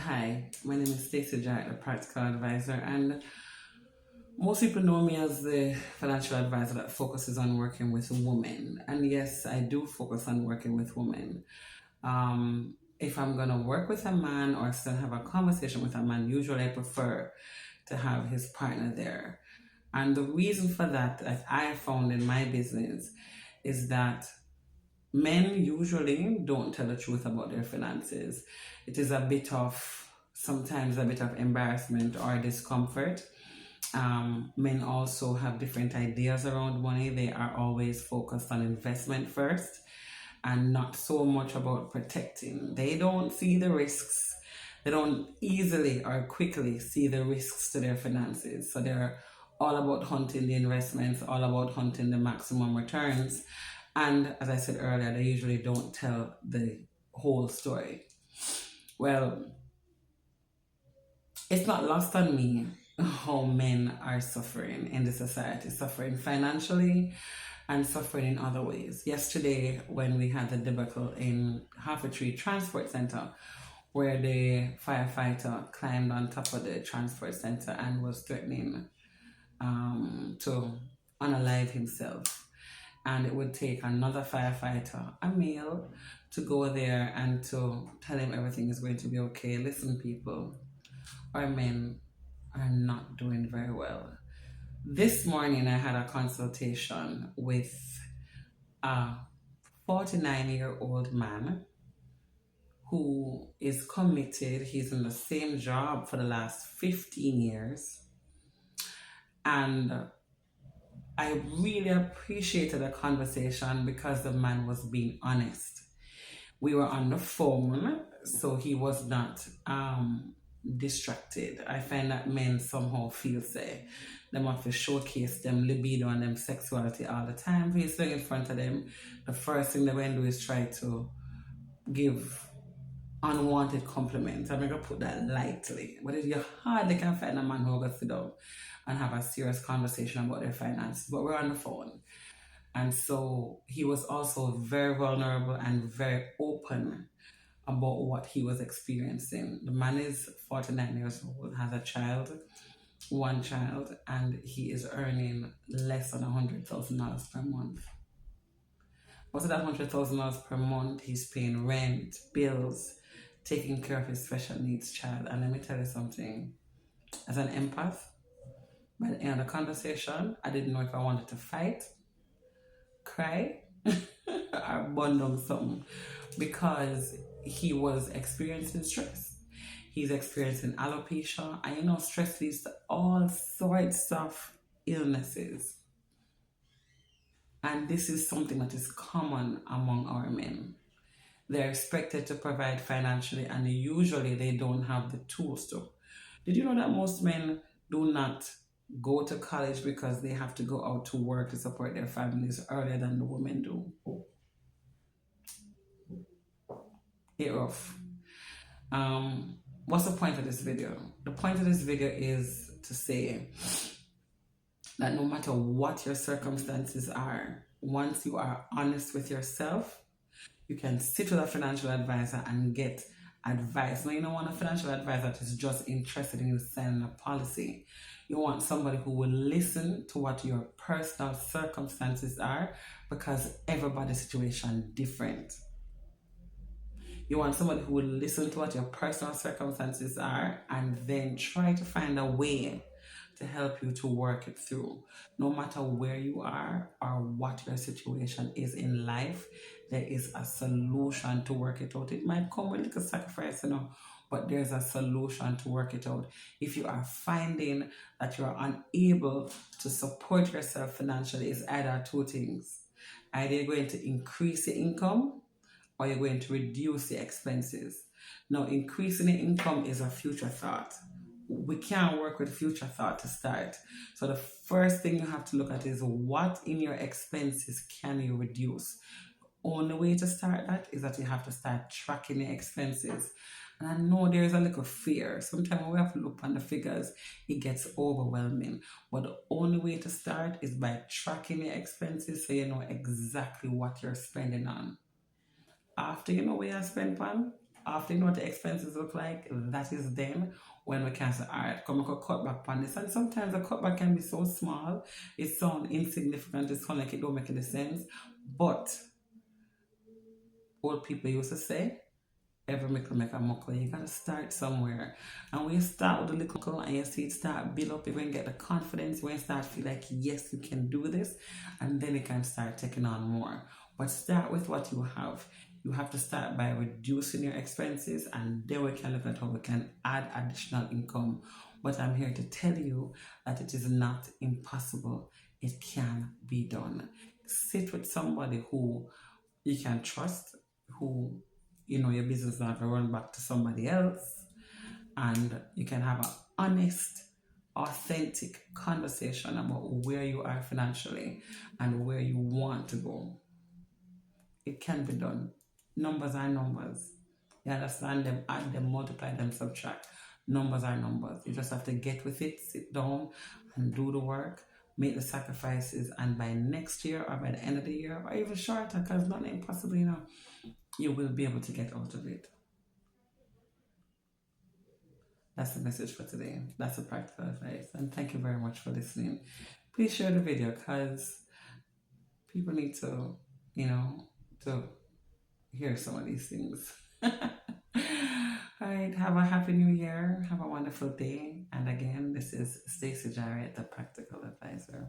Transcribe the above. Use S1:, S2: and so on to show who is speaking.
S1: Hi, my name is Stacey Jack, a practical advisor, and most people know me as the financial advisor that focuses on working with women. And yes, I do focus on working with women. If I'm gonna work with a man or still have a conversation with a man, usually I prefer to have his partner there. And the reason for that I have found in my business is that men usually don't tell the truth about their finances. It is sometimes a bit of embarrassment or discomfort. Men also have different ideas around money. They are always focused on investment first and not so much about protecting. They don't see the risks. They don't easily or quickly see the risks to their finances. So they're all about hunting the investments, all about hunting the maximum returns. And as I said earlier, they usually don't tell the whole story. Well, it's not lost on me how men are suffering in the society, suffering financially and suffering in other ways. Yesterday, when we had the debacle in Half-a-Tree Transport Center, where the firefighter climbed on top of the transport center and was threatening to unalive himself. And it would take another firefighter, a male, to go there and to tell him everything is going to be okay. Listen, people, our men are not doing very well. This morning, I had a consultation with a 49-year-old man who is committed. He's in the same job for the last 15 years. And I really appreciated the conversation because the man was being honest. We were on the phone, so he was not distracted. I find that men somehow feel say them have to showcase them libido and them sexuality all the time. He's sitting in front of them. The first thing they're going to do is try to give unwanted compliments. I'm going to put that lightly. But if you hardly can find a man who will sit down and have a serious conversation about their finances, but we're on the phone. And so he was also very vulnerable and very open about what he was experiencing. The man is 49 years old, has a child, one child, and he is earning less than $100,000 per month. Out of that $100,000 per month, he's paying rent, bills, taking care of his special needs child. And let me tell you something, as an empath, by the end of the conversation, I didn't know if I wanted to fight, cry, or bundle something, because he was experiencing stress. He's experiencing alopecia, and stress leads to all sorts of illnesses. And this is something that is common among our men. They're expected to provide financially, and usually they don't have the tools to. Did you know that most men do not go to college because they have to go out to work to support their families earlier than the women do? It's rough. What's the point of this video? The point of this video is to say that no matter what your circumstances are, once you are honest with yourself, you can sit with a financial advisor and get advice. Now, you don't want a financial advisor that is just interested in you selling a policy. You want somebody who will listen to what your personal circumstances are, because everybody's situation is different. You want somebody who will listen to what your personal circumstances are and then try to find a way to help you to work it through. No matter where you are or what your situation is in life, there is a solution to work it out. It might come with a little sacrifice, but there's a solution to work it out. If you are finding that you're unable to support yourself financially, it's either two things. Either you're going to increase your income or you're going to reduce the expenses. Now, increasing the income is a future thought. We can't work with future thought to start. So the first thing you have to look at is what in your expenses can you reduce? The only way to start that is that you have to start tracking your expenses. And I know there is a little fear. Sometimes when we have to look on the figures, it gets overwhelming. But the only way to start is by tracking your expenses so you know exactly what you're spending on. After you know where you spend on, After you know what the expenses look like, that is then when we can say, all right, come and cut back on this. And sometimes the cutback can be so small, it sounds insignificant, it sounds like it don't make any sense. But old people used to say, every mickle make a muckle. You gotta start somewhere. And when you start with a little and you see it start build up, you're going to get the confidence, when you start feel like, yes, you can do this, and then you can start taking on more. But start with what you have. You have to start by reducing your expenses, and then we can look at how we can add additional income. But I'm here to tell you that it is not impossible. It can be done. Sit with somebody who you can trust, who your business not to run back to somebody else, and you can have an honest, authentic conversation about where you are financially and where you want to go. It can be done. Numbers are numbers. You understand them, add them, multiply them, subtract. Numbers are numbers. You just have to get with it, sit down and do the work, make the sacrifices, and by next year or by the end of the year, or even shorter, because nothing impossible, you will be able to get out of it. That's the message for today. That's the practical advice. And thank you very much for listening. Please share the video because people need to, to hear some of these things. All right. Have a happy new year. Have a wonderful day. And again, this is Stacey Jarrett, the practical advisor.